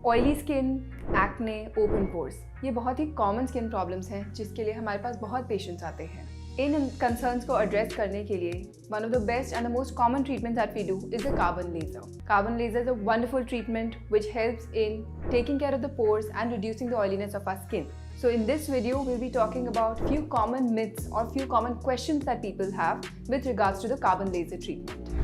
Oily skin, acne, open pores, ये बहुत ही common skin problems हैं जिसके लिए हमारे पास बहुत पेशेंट्स आते हैं। इन कंसर्न्स को एड्रेस करने के लिए one of the best and the most common treatment that we do is the carbon laser. Carbon laser is a wonderful treatment which helps in taking care of the pores and reducing the oiliness of our skin. So in this video, we'll be talking about few common myths or few common questions that people have with regards to the carbon laser treatment.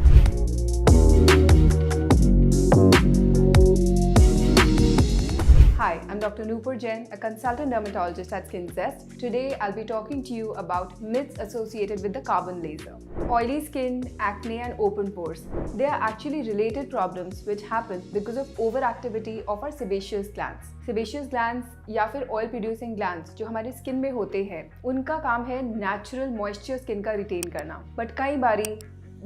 Hi, I'm Dr. Noopur Jain, a consultant dermatologist at SkinZest. Today, I'll be talking to you about myths associated with the carbon laser. Oily skin, acne and open pores. They are actually related problems which happen because of overactivity of our sebaceous glands. Sebaceous glands या फिर oil producing glands जो हमारी skin में होते हैं, उनका काम है natural moisture skin का retain करना. But कई बारी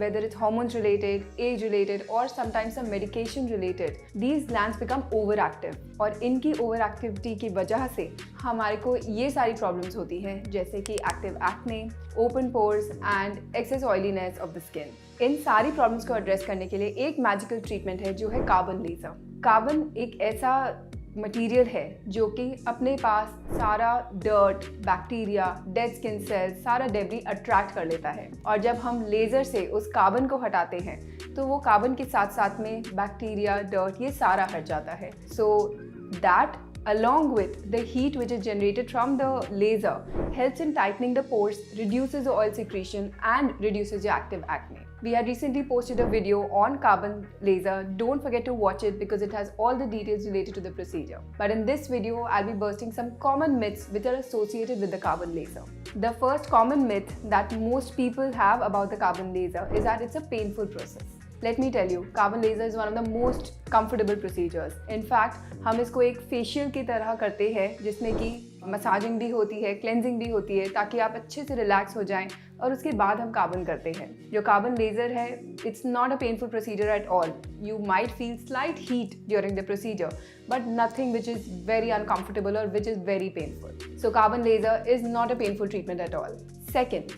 whether it's hormones related, age related or sometimes some medication related, these glands become overactive और इनकी overactivity की वजह से हमारे को ये सारी problems होती हैं जैसे कि active acne, open pores and excess oiliness of the skin. इन सारी problems को address करने के लिए एक magical treatment है जो है carbon laser. Carbon एक ऐसा मटीरियल है जो कि अपने पास सारा dirt, bacteria, dead skin cells, सारा डेब्री अट्रैक्ट कर लेता है और जब हम लेज़र से उस कार्बन को हटाते हैं तो वो कार्बन के साथ साथ में बैक्टीरिया, डर्ट ये सारा हट जाता है. So that along with the heat which is generated from the laser helps in tightening the pores, reduces the oil secretion and reduces your active acne. We had recently posted a video on carbon laser. Don't forget to watch it because it has all the details related to the procedure. But in this video, I'll be bursting some common myths which are associated with the carbon laser. The first common myth that most people have about the carbon laser is that it's a painful process. Let me tell you, carbon laser is one of the most comfortable procedures. In fact, हम इसको एक facial की तरह करते हैं जिसमें कि massaging भी होती है, क्लेंजिंग भी होती है ताकि आप अच्छे से रिलैक्स हो जाएं और उसके बाद हम कार्बन करते हैं. जो कार्बन लेज़र है, it's not a painful procedure at all. You might feel slight heat during the procedure but nothing which is very uncomfortable और which is very painful. So carbon laser is not a painful treatment at all. Second,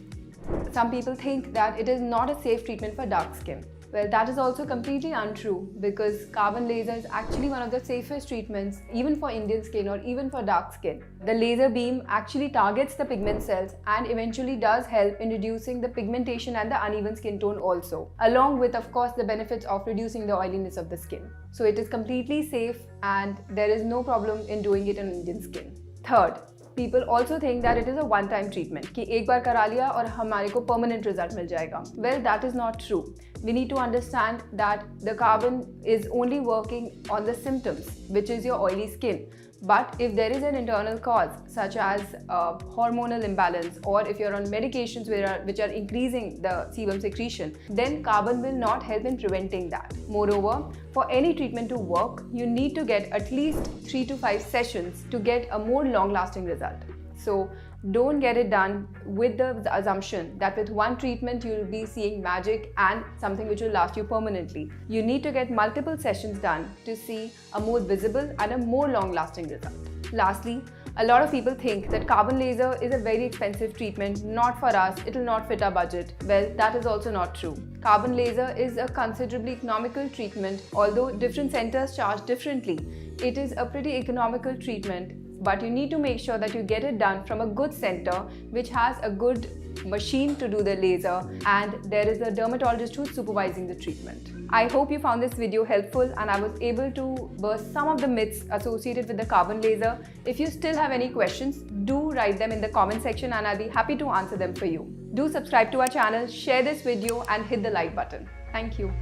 some people think that it is not a safe treatment for dark skin. Well, that is also completely untrue because carbon laser is actually one of the safest treatments even for Indian skin or even for dark skin. The laser beam actually targets the pigment cells and eventually does help in reducing the pigmentation and the uneven skin tone also, along with of course the benefits of reducing the oiliness of the skin. So it is completely safe and there is no problem in doing it in Indian skin. Third, people also think that it is a one-time treatment कि एक बार करा लिया और हमारे को permanent result मिल जाएगा. Well, that is not true. We need to understand that the carbon is only working on the symptoms, which is your oily skin. But if there is an internal cause such as hormonal imbalance or if you're on medications which are increasing the sebum secretion, then carbon will not help in preventing that. Moreover, for any treatment to work, you need to get at least 3 to 5 sessions to get a more long-lasting result. So don't get it done with the assumption that with one treatment you'll be seeing magic and something which will last you permanently. You need to get multiple sessions done to see a more visible and a more long-lasting result. Lastly, a lot of people think that carbon laser is a very expensive treatment, not for us, it will not fit our budget. Well, that is also not true. Carbon laser is a considerably economical treatment, although different centers charge differently. It is a pretty economical treatment, but you need to make sure that you get it done from a good center which has a good machine to do the laser and there is a dermatologist who's supervising the treatment. I hope you found this video helpful and I was able to burst some of the myths associated with the carbon laser. If you still have any questions, do write them in the comment section and I'll be happy to answer them for you. Do subscribe to our channel, share this video and hit the like button. Thank you.